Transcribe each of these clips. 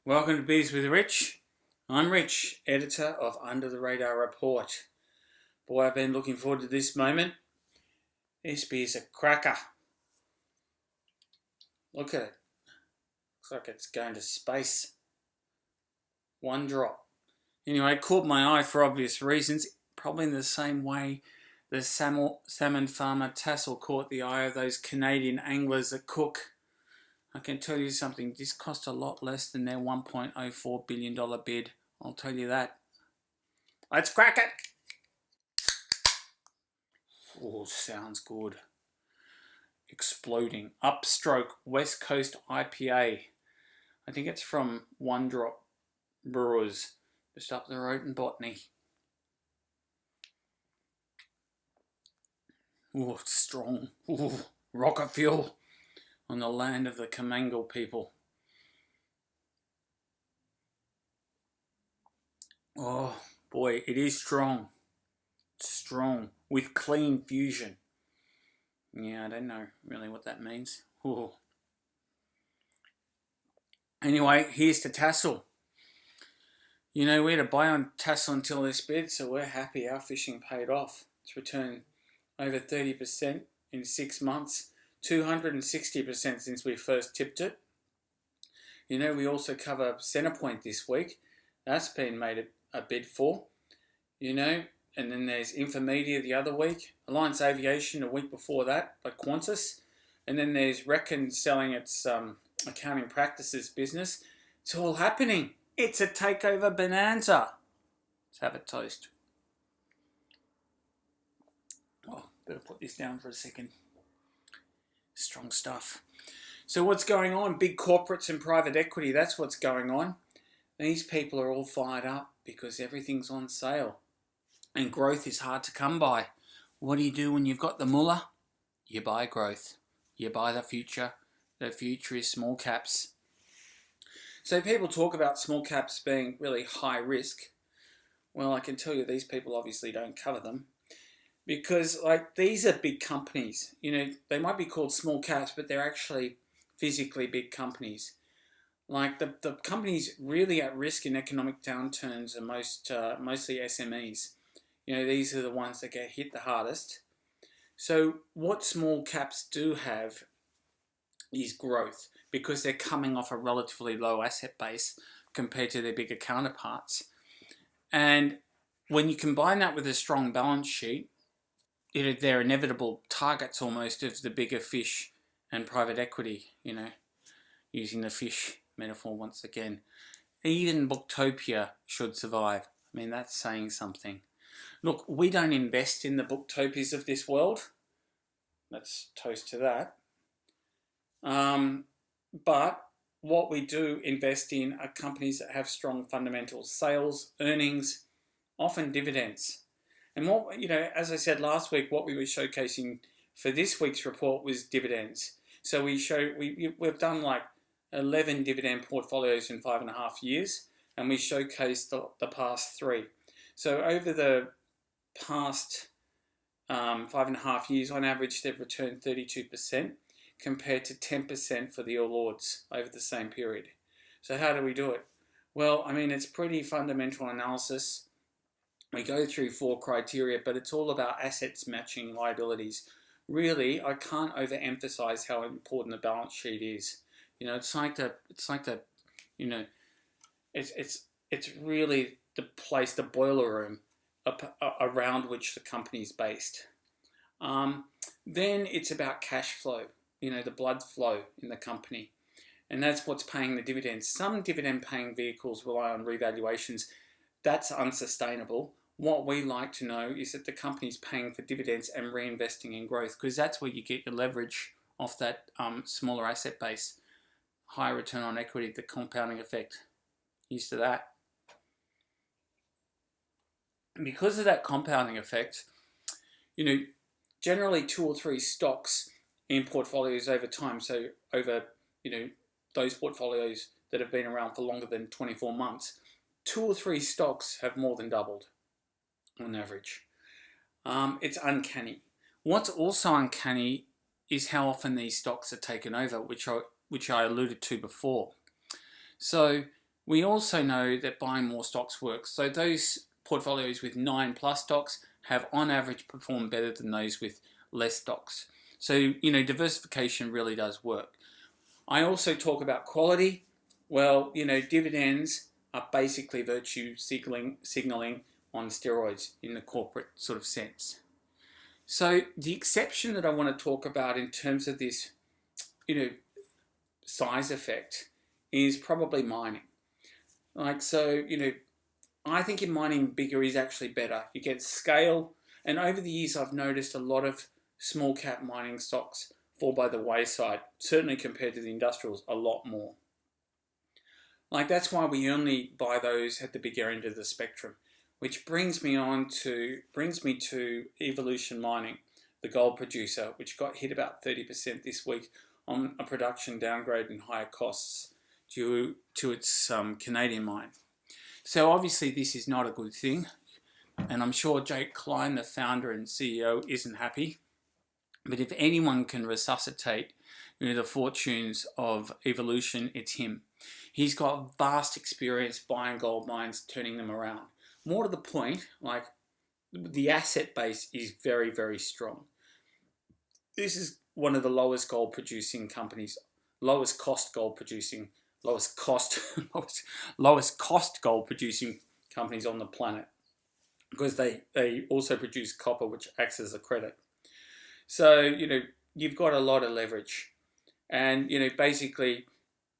Welcome to Beers with Rich. I'm Rich, editor of Under the Radar Report. Boy, I've been looking forward to this moment. This beer's a cracker. Look at it. Looks like it's going to space. One drop. Anyway, it caught my eye for obvious reasons. Probably in the same way the salmon farmer Tassal caught the eye of those Canadian anglers at Cooke. I can tell you something, this cost a lot less than their $1.04 billion bid. I'll tell you that. Let's crack it! Oh, sounds good. Exploding. Upstroke West Coast IPA. I think it's from One Drop Brewers, just up the road in Botany. Oh, it's strong. Oh, rocket fuel. On the land of the Kamangal people. Oh boy, it is strong. Strong. With clean fusion. Yeah, I don't know really what that means. Ooh. Anyway, here's to Tassal. You know, we had to buy on Tassal until this bid, so we're happy our fishing paid off. It's returned over 30% in 6 months. 260% since we first tipped it. You know, we also cover Centrepoint this week. That's been made a bid for. You know, and then there's Infomedia the other week. Alliance Aviation a week before that by Qantas. And then there's Reckon selling its accounting practices business. It's all happening. It's a takeover bonanza. Let's have a toast. Oh, better put this down for a second. Strong stuff. So what's going on? Big corporates and private equity, that's what's going on. These people are all fired up because everything's on sale. And growth is hard to come by. What do you do when you've got the mullah? You buy growth. You buy the future. The future is small caps. So people talk about small caps being really high risk. Well, I can tell you these people obviously don't cover them. Because these are big companies, you know, they might be called small caps, but they're actually physically big companies. Like the companies really at risk in economic downturns are mostly SMEs. You know, these are the ones that get hit the hardest. So what small caps do have is growth because they're coming off a relatively low asset base compared to their bigger counterparts. And when you combine that with a strong balance sheet, they're inevitable targets almost of the bigger fish and private equity, you know, using the fish metaphor once again. Even Booktopia should survive. I mean, that's saying something. Look, we don't invest in the Booktopias of this world. Let's toast to that. But what we do invest in are companies that have strong fundamentals, sales, earnings, often dividends. And what, you know, as I said last week, what we were showcasing for this week's report was dividends. So we've done like 11 dividend portfolios in 5.5 years, and we showcased the past 3. So over the past 5.5 years, on average, they've returned 32% compared to 10% for the All Ords over the same period. So how do we do it? Well, I mean, it's pretty fundamental analysis. We go through 4 criteria, but it's all about assets matching liabilities. Really, I can't overemphasize how important the balance sheet is. You know, it's you know, it's really the place, the boiler room around which the company is based. Then it's about cash flow. You know, the blood flow in the company, and that's what's paying the dividends. Some dividend-paying vehicles rely on revaluations. That's unsustainable. What we like to know is that the company's paying for dividends and reinvesting in growth, because that's where you get your leverage off that smaller asset base. Higher return on equity, the compounding effect. Used to that. And because of that compounding effect, you know, generally 2 or 3 stocks in portfolios over time, so over, you know, those portfolios that have been around for longer than 24 months, 2 or 3 stocks have more than doubled on average. It's uncanny. What's also uncanny is how often these stocks are taken over, which I alluded to before. So We also know that buying more stocks works. So those portfolios with 9+ stocks have on average performed better than those with less stocks. So, diversification really does work. I also talk about quality. Well, dividends are basically virtue signaling on steroids in the corporate sort of sense. So the exception that I want to talk about in terms of this, size effect is probably mining. I think in mining, bigger is actually better. You get scale, and over the years I've noticed a lot of small cap mining stocks fall by the wayside, certainly compared to the industrials, a lot more. That's why we only buy those at the bigger end of the spectrum, which brings me to Evolution Mining, the gold producer, which got hit about 30% this week on a production downgrade and higher costs due to its Canadian mine. So obviously this is not a good thing, and I'm sure Jake Klein, the founder and CEO, isn't happy. But if anyone can resuscitate the fortunes of Evolution, it's him. He's got vast experience buying gold mines, turning them around. More to the point, the asset base is very, very strong. This is one of the lowest gold producing companies, lowest cost gold producing companies on the planet, because they also produce copper, which acts as a credit. So, you've got a lot of leverage, and, basically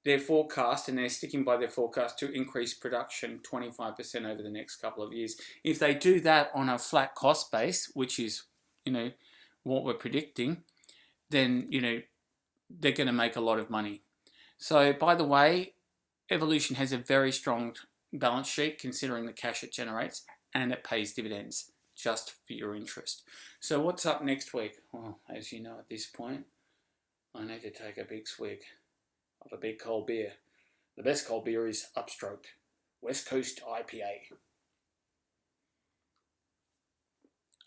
their forecast, and they're sticking by their forecast to increase production 25% over the next couple of years. If they do that on a flat cost base, which is, what we're predicting, then, they're going to make a lot of money. So, by the way, Evolution has a very strong balance sheet considering the cash it generates, and it pays dividends just for your interest. So what's up next week? Well, as you know at this point, I need to take a big swig of a big cold beer. The best cold beer is Upstroke, West Coast IPA.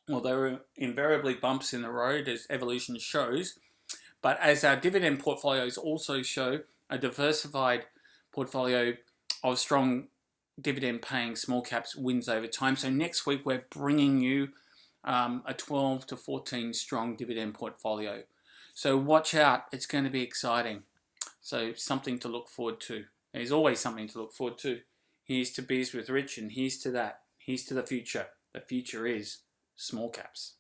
Well, there are invariably bumps in the road, as Evolution shows, but as our dividend portfolios also show, a diversified portfolio of strong dividend paying small caps wins over time. So next week we're bringing you a 12 to 14 strong dividend portfolio. So watch out, it's going to be exciting. So something to look forward to. There's always something to look forward to. Here's to Beers with Rich, and here's to that. Here's to the future. The future is small caps.